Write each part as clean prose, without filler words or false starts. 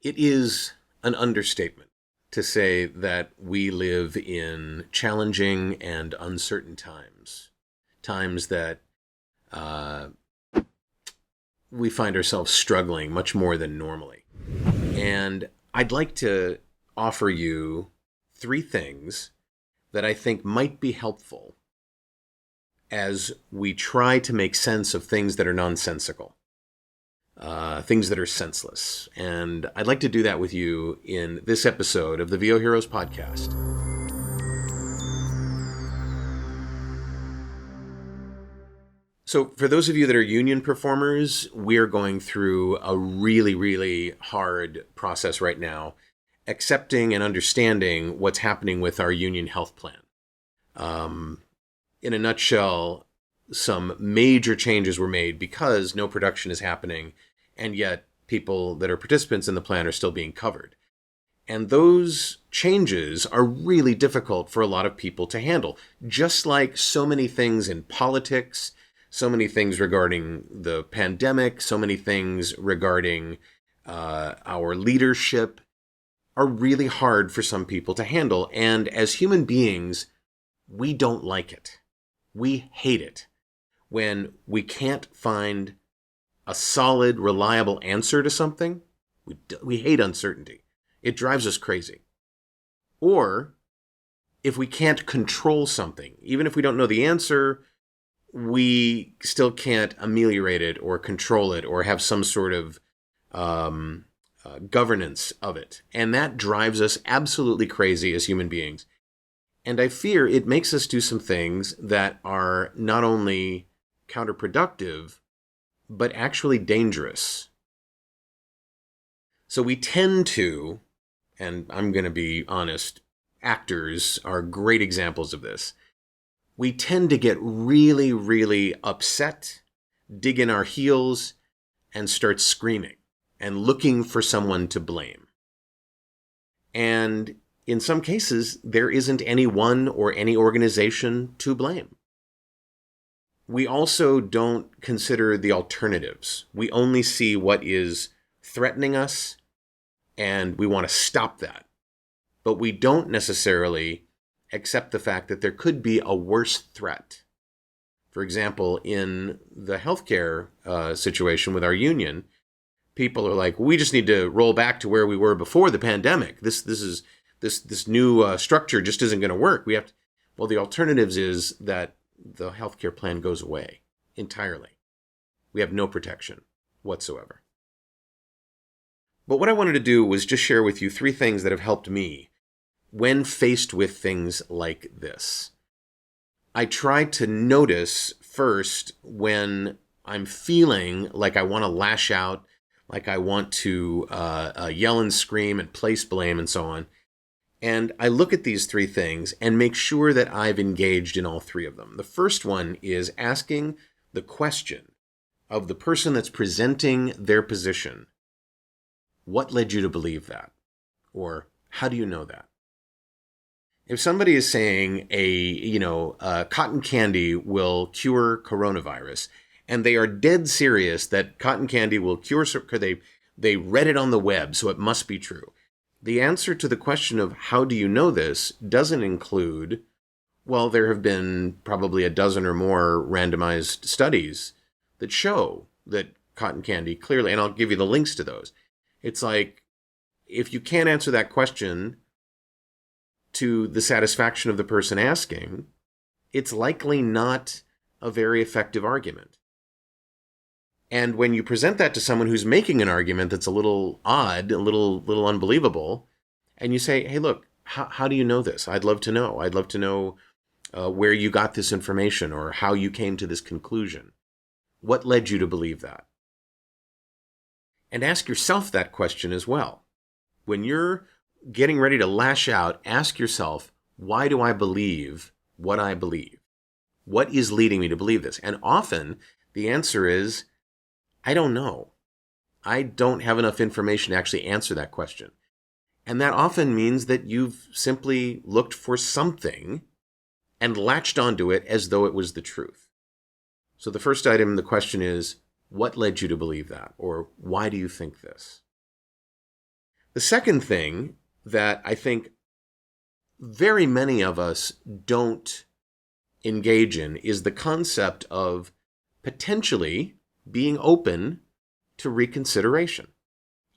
It is an understatement to say that we live in challenging and uncertain times, times that uh, we find ourselves struggling much more than normally. And I'd like to offer you three things that I think might be helpful as we try to make sense of things that are nonsensical. Things that are senseless. And I'd like to do that with you in this episode of the VO Heroes podcast. So for those of you that are union performers, we're going through a really, really hard process right now, accepting and understanding what's happening with our union health plan. In a nutshell, some major changes were made because no production is happening, and yet people that are participants in the plan are still being covered. And those changes are really difficult for a lot of people to handle, just like so many things in politics, so many things regarding the pandemic, so many things regarding our leadership are really hard for some people to handle. And as human beings, we don't like it. We hate it when we can't find a solid, reliable answer to something. We hate uncertainty. It drives us crazy. Or if we can't control something, even if we don't know the answer, we still can't ameliorate it or control it or have some sort of governance of it. And that drives us absolutely crazy as human beings. And I fear it makes us do some things that are not only counterproductive, but actually dangerous. So we tend to, and I'm going to be honest, actors are great examples of this. We tend to get really, really upset, dig in our heels, and start screaming and looking for someone to blame. And in some cases, there isn't anyone or any organization to blame. We also don't consider the alternatives. We only see what is threatening us, and we want to stop that. But we don't necessarily accept the fact that there could be a worse threat. For example, in the healthcare situation with our union, people are like, we just need to roll back to where we were before the pandemic. This new structure just isn't going to work. Well, the alternatives is that the healthcare plan goes away entirely. We have no protection whatsoever. But what I wanted to do was just share with you three things that have helped me when faced with things like this. I try to notice first when I'm feeling like I want to lash out, like I want to yell and scream and place blame and so on. And I look at these three things and make sure that I've engaged in all three of them. The first one is asking the question of the person that's presenting their position. What led you to believe that? Or how do you know that? If somebody is saying cotton candy will cure coronavirus, and they are dead serious that cotton candy will cure, they read it on the web, so it must be true. The answer to the question of how do you know this doesn't include, well, there have been probably a dozen or more randomized studies that show that cotton candy clearly, and I'll give you the links to those. It's like, if you can't answer that question to the satisfaction of the person asking, it's likely not a very effective argument. And when you present that to someone who's making an argument that's a little odd, a little unbelievable, and you say, hey, look, how do you know this? I'd love to know. I'd love to know where you got this information or how you came to this conclusion. What led you to believe that? And ask yourself that question as well. When you're getting ready to lash out, ask yourself, why do I believe what I believe? What is leading me to believe this? And often the answer is, I don't know. I don't have enough information to actually answer that question. And that often means that you've simply looked for something and latched onto it as though it was the truth. So the first item in the question is, what led you to believe that? Or why do you think this? The second thing that I think very many of us don't engage in is the concept of potentially being open to reconsideration.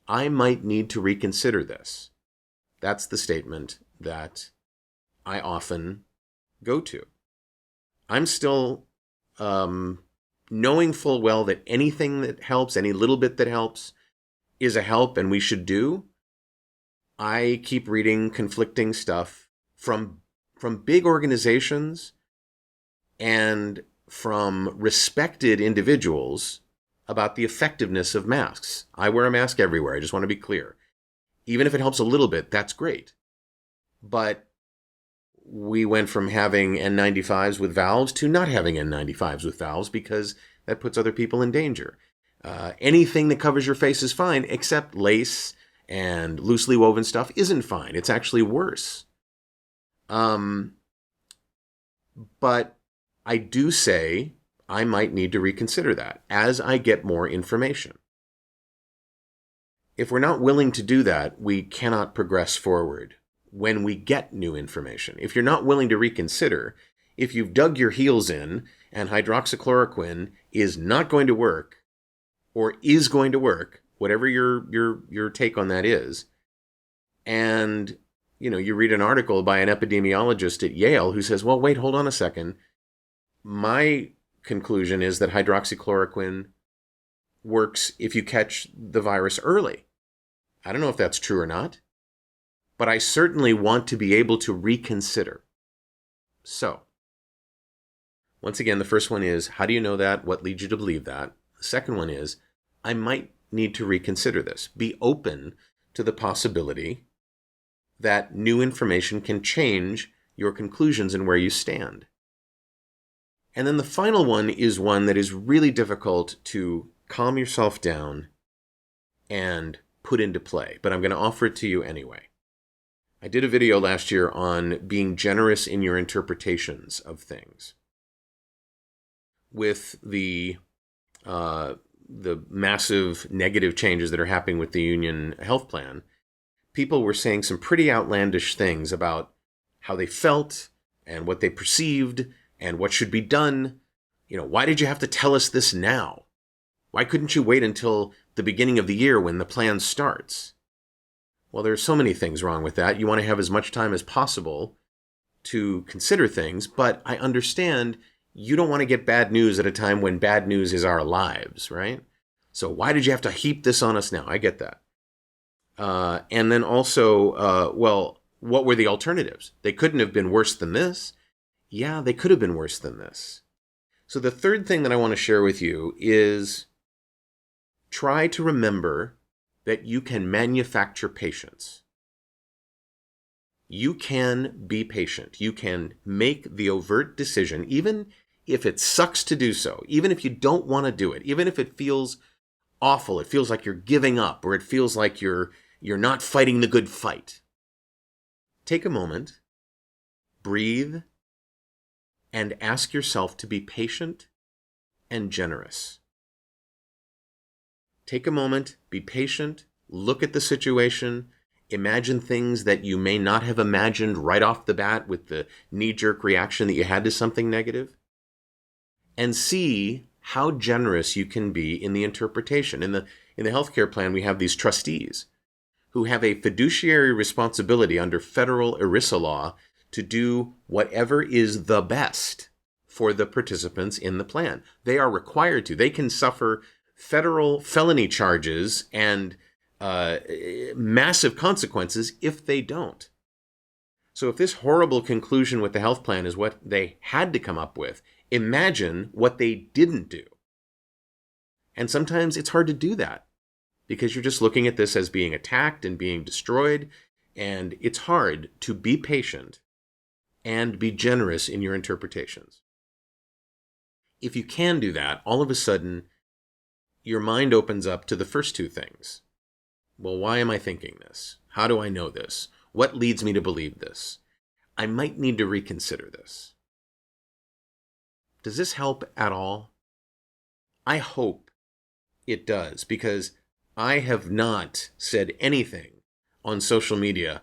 I might need to reconsider this. That's the statement that I often go to. I'm still knowing full well that anything that helps, any little bit that helps, is a help and we should do. I keep reading conflicting stuff from big organizations and from respected individuals about the effectiveness of masks. I wear a mask everywhere. I just want to be clear. Even if it helps a little bit, that's great. But we went from having N95s with valves to not having N95s with valves because that puts other people in danger. Anything that covers your face is fine, except lace and loosely woven stuff isn't fine. It's actually worse. But I do say I might need to reconsider that as I get more information. If we're not willing to do that, we cannot progress forward when we get new information. If you're not willing to reconsider, if you've dug your heels in and hydroxychloroquine is not going to work or is going to work, whatever your take on that is, and you read an article by an epidemiologist at Yale who says, well, wait, hold on a second. My conclusion is that hydroxychloroquine works if you catch the virus early. I don't know if that's true or not, but I certainly want to be able to reconsider. So, once again, the first one is, how do you know that? What leads you to believe that? The second one is, I might need to reconsider this. Be open to the possibility that new information can change your conclusions and where you stand. And then the final one is one that is really difficult to calm yourself down and put into play, but I'm going to offer it to you anyway. I did a video last year on being generous in your interpretations of things. With the massive negative changes that are happening with the union health plan, people were saying some pretty outlandish things about how they felt and what they perceived and what should be done. Why did you have to tell us this now? Why couldn't you wait until the beginning of the year when the plan starts? Well, there's so many things wrong with that. You want to have as much time as possible to consider things, but I understand you don't want to get bad news at a time when bad news is our lives, right? So why did you have to heap this on us now? I get that. And then also, what were the alternatives? They couldn't have been worse than this. Yeah, they could have been worse than this. So the third thing that I want to share with you is try to remember that you can manufacture patience. You can be patient. You can make the overt decision, even if it sucks to do so, even if you don't want to do it, even if it feels awful, it feels like you're giving up, or it feels like you're not fighting the good fight. Take a moment, breathe, and ask yourself to be patient and generous. Take a moment, be patient, look at the situation, imagine things that you may not have imagined right off the bat with the knee-jerk reaction that you had to something negative, and see how generous you can be in the interpretation. In the healthcare plan, we have these trustees who have a fiduciary responsibility under federal ERISA law to do whatever is the best for the participants in the plan. They are required to. They can suffer federal felony charges and massive consequences if they don't. So if this horrible conclusion with the health plan is what they had to come up with, imagine what they didn't do. And sometimes it's hard to do that because you're just looking at this as being attacked and being destroyed, and it's hard to be patient and be generous in your interpretations. If you can do that, all of a sudden, your mind opens up to the first two things. Well, why am I thinking this? How do I know this? What leads me to believe this? I might need to reconsider this. Does this help at all? I hope it does, because I have not said anything on social media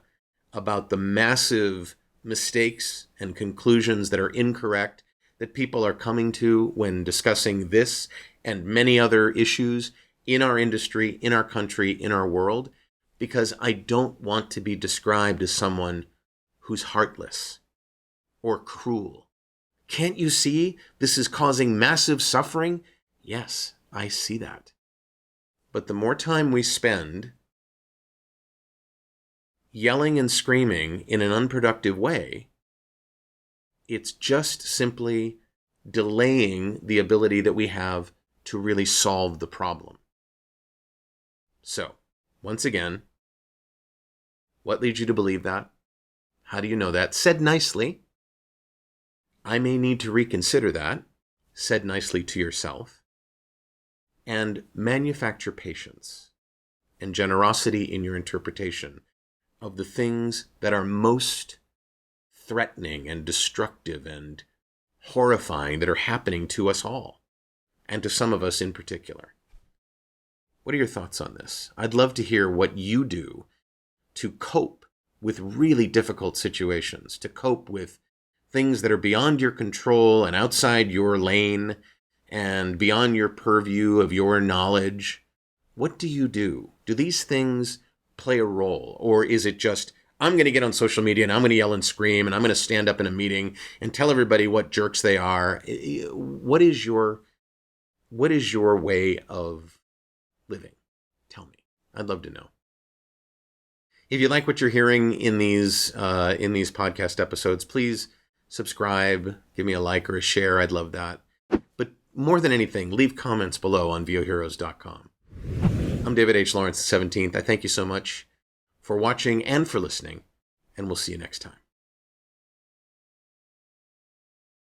about the massive mistakes and conclusions that are incorrect that people are coming to when discussing this and many other issues in our industry, in our country, in our world, because I don't want to be described as someone who's heartless or cruel. Can't you see this is causing massive suffering? Yes, I see that. But the more time we spend yelling and screaming in an unproductive way, it's just simply delaying the ability that we have to really solve the problem. So, once again, what leads you to believe that? How do you know that? Said nicely. I may need to reconsider that. Said nicely to yourself. And manufacture patience and generosity in your interpretation of the things that are most threatening and destructive and horrifying that are happening to us all, and to some of us in particular. What are your thoughts on this? I'd love to hear what you do to cope with really difficult situations, to cope with things that are beyond your control and outside your lane and beyond your purview of your knowledge. What do you do? Do these things play a role? Or is it just, I'm going to get on social media and I'm going to yell and scream and I'm going to stand up in a meeting and tell everybody what jerks they are? What is your way of living? Tell me. I'd love to know. If you like what you're hearing in these podcast episodes, please subscribe, give me a like or a share. I'd love that. But more than anything, leave comments below on VOHeroes.com. I'm David H. Lawrence, the 17th. I thank you so much for watching and for listening, and we'll see you next time.